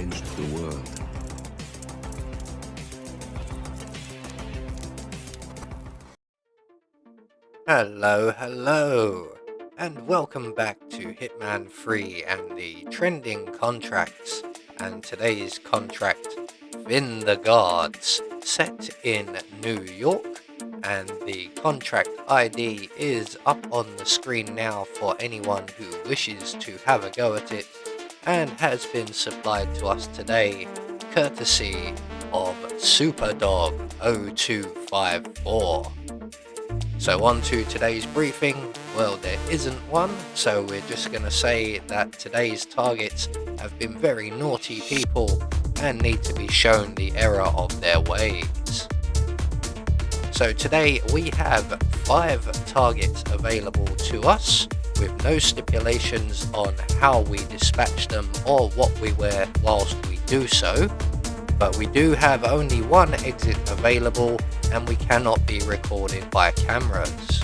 changed the world. Hello, and welcome back to Hitman 3 and the trending contracts. And today's contract, Win the Guards, set in New York. And the contract ID is up on the screen now for anyone who wishes to have a go at it, and has been supplied to us today courtesy of Superdog 0254. So on to today's briefing. Well, there isn't one, so we're just going to say that today's targets have been very naughty people and need to be shown the error of their ways. So today we have 5 targets available to us, with no stipulations on how we dispatch them or what we wear whilst we do so. But we do have only one exit available, and we cannot be recorded by cameras.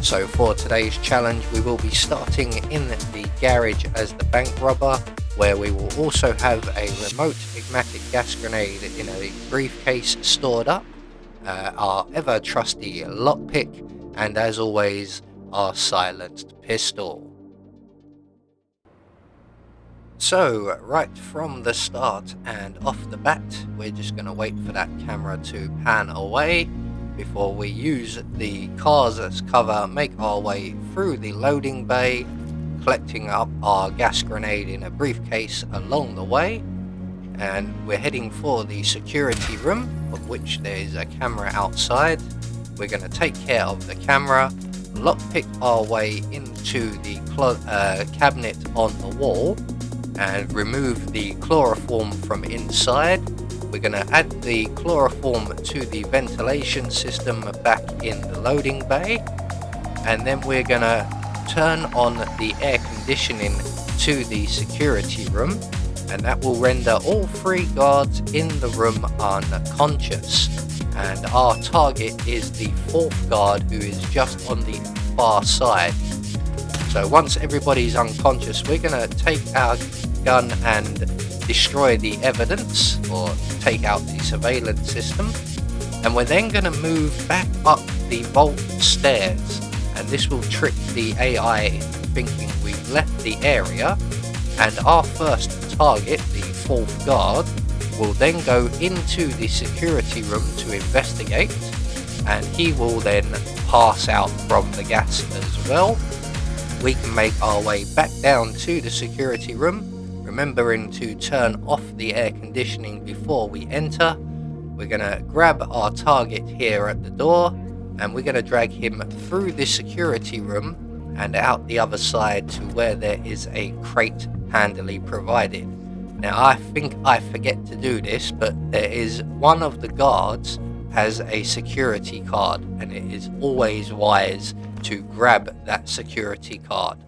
So for today's challenge, we will be starting in the garage as the bank robber, where we will also have a remote igmatic gas grenade in a briefcase stored up, our ever trusty lockpick, and as always, our silenced pistol. So, right from the start and off the bat, we're just going to wait for that camera to pan away before we use the cars as cover, make our way through the loading bay, collecting up our gas grenade in a briefcase along the way. And we're heading for the security room, of which there is a camera outside. We're going to take care of the camera, lockpick our way into the cabinet on the wall, and remove the chloroform from inside. We're going to add the chloroform to the ventilation system back in the loading bay, and then we're going to turn on the air conditioning to the security room, and that will render all 3 guards in the room unconscious. And our target is the 4th guard, who is just on the far side. So once everybody's unconscious, we're going to take our gun and destroy the evidence, or take out the surveillance system. And we're then going to move back up the vault stairs, and this will trick the AI into thinking we've left the area. And our first target, the 4th guard, will then go into the security room to investigate, and he will then pass out from the gas as well. We can make our way back down to the security room, remembering to turn off the air conditioning before we enter. We're going to grab our target here at the door, and we're going to drag him through the security room and out the other side to where there is a crate handily provided. Now, I think I forget to do this, but there is one of the guards has a security card, and it is always wise to grab that security card.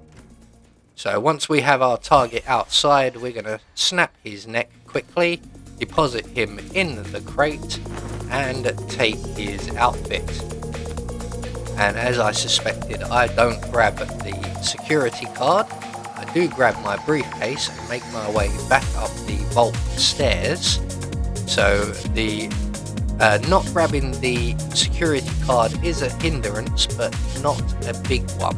So once we have our target outside, we're going to snap his neck quickly, deposit him in the crate, and take his outfit. And as I suspected, I don't grab the security card. I do grab my briefcase and make my way back up the vault stairs. So the not grabbing the security card is a hindrance, but not a big one.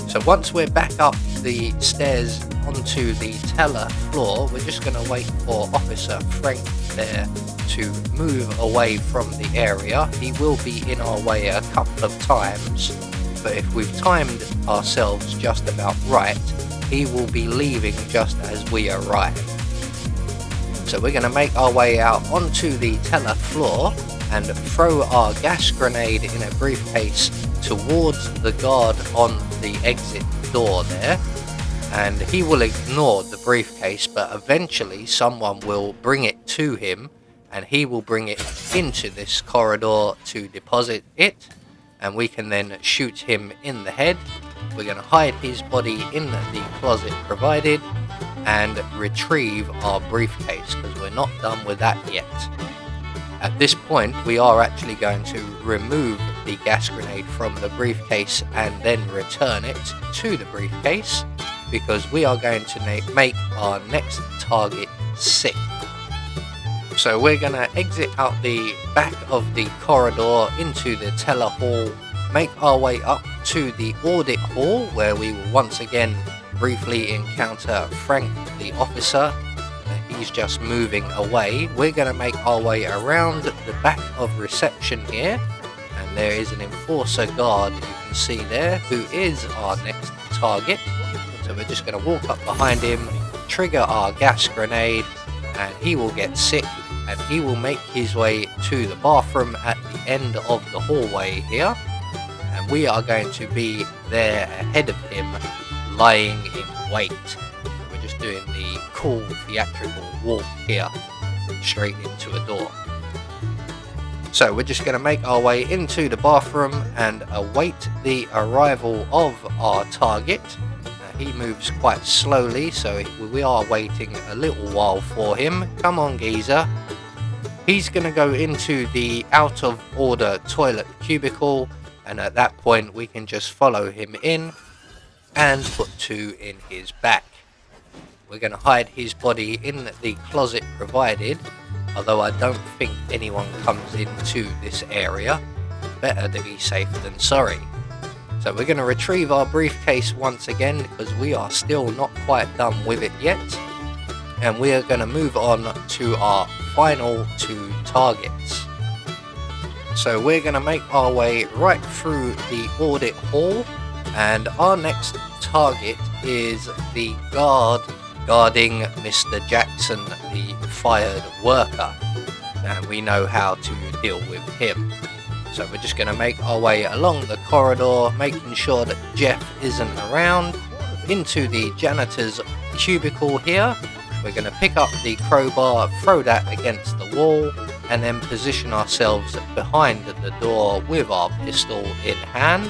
So once we're back up the stairs onto the teller floor, we're just going to wait for Officer Frank there to move away from the area. He will be in our way a couple of times, but if we've timed ourselves just about right, he will be leaving just as we arrive. So we're going to make our way out onto the teller floor and throw our gas grenade in a briefcase towards the guard on the exit door there, and he will ignore the briefcase, but eventually someone will bring it to him, and he will bring it into this corridor to deposit it, and we can then shoot him in the head. We're going to hide his body in the closet provided and retrieve our briefcase, because we're not done with that yet. At this point, we are actually going to remove the gas grenade from the briefcase and then return it to the briefcase. because we are going to make our next target sick. So we're going to exit out the back of the corridor into the teller hall, make our way up to the audit hall, where we will once again briefly encounter Frank the officer. He's just moving away. We're going to make our way around the back of reception here, and there is an enforcer guard you can see there who is our next target. So we're just going to walk up behind him, trigger our gas grenade, and he will get sick, and he will make his way to the bathroom at the end of the hallway here, and we are going to be there ahead of him, lying in wait. We're just doing the cool theatrical walk here, straight into a door. So we're just going to make our way into the bathroom and await the arrival of our target. He moves quite slowly, so we are waiting a little while for him. Come on, geezer. He's going to go into the out of order toilet cubicle, and at that point we can just follow him in and put 2 in his back. We're going to hide his body in the closet provided, although I don't think anyone comes into this area. Better to be safe than sorry. So we're going to retrieve our briefcase once again, because we are still not quite done with it yet. And we are going to move on to our final 2 targets. So we're going to make our way right through the audit hall, and our next target is the guard guarding Mr. Jackson, the fired worker. And we know how to deal with him. So we're just going to make our way along the corridor, making sure that Jeff isn't around, into the janitor's cubicle here. We're going to pick up the crowbar, throw that against the wall, and then position ourselves behind the door with our pistol in hand.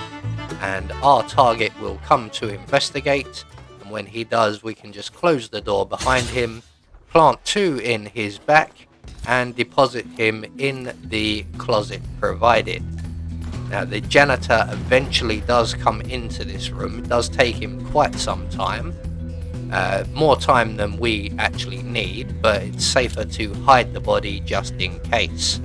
And our target will come to investigate, and when he does, we can just close the door behind him, plant 2 in his back, and deposit him in the closet provided. Now the janitor eventually does come into this room. It does take him quite some time, more time than we actually need, but it's safer to hide the body just in case.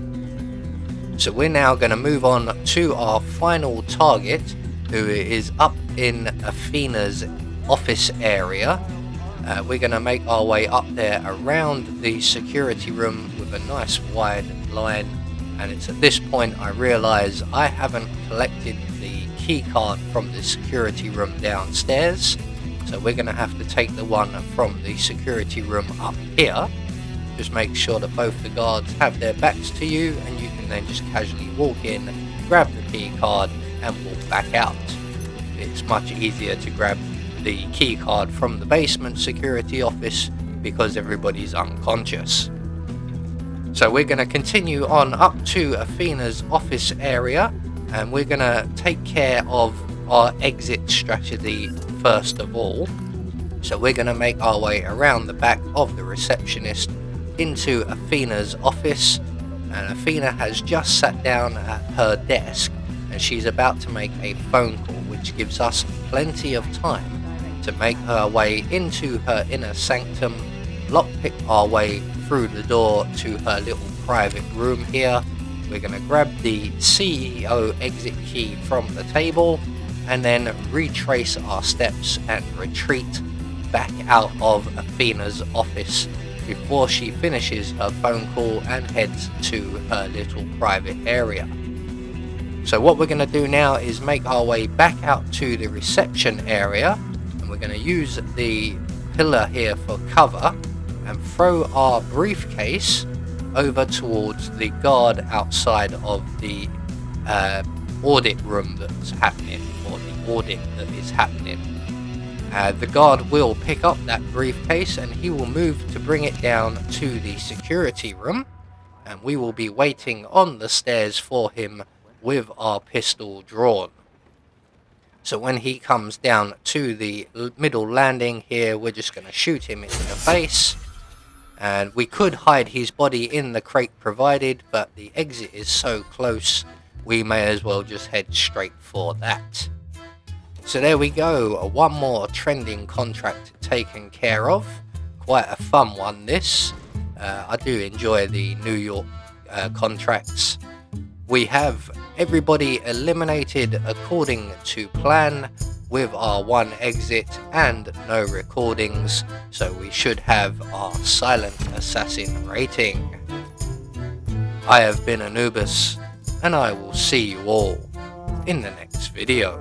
So we're now going to move on to our final target, who is up in Athena's office area. We're going to make our way up there around the security room with a nice wide line, and it's at this point I realise I haven't collected the key card from the security room downstairs, so we're going to have to take the one from the security room up here. Just make sure that both the guards have their backs to you, and you can then just casually walk in, grab the key card and walk back out. It's much easier to grab the key card from the basement security office because everybody's unconscious. So we're going to continue on up to Athena's office area, and we're going to take care of our exit strategy first of all. So we're going to make our way around the back of the receptionist into Athena's office, and Athena has just sat down at her desk and she's about to make a phone call, which gives us plenty of time to make her way into her inner sanctum, lockpick our way through the door to her little private room here. We're going to grab the CEO exit key from the table and then retrace our steps and retreat back out of Athena's office before she finishes her phone call and heads to her little private area. So what we're going to do now is make our way back out to the reception area, and we're going to use the pillar here for cover and throw our briefcase over towards the guard outside of the audit room that's happening, or the audit that is happening. The guard will pick up that briefcase and he will move to bring it down to the security room, and we will be waiting on the stairs for him with our pistol drawn. So when he comes down to the middle landing here, we're just going to shoot him in the face. And we could hide his body in the crate provided, but the exit is so close, we may as well just head straight for that. So there we go, one more trending contract taken care of. Quite a fun one this. I do enjoy the New York contracts. We have everybody eliminated according to plan with our one exit and no recordings, so we should have our silent assassin rating. I have been Anubis, and I will see you all in the next video.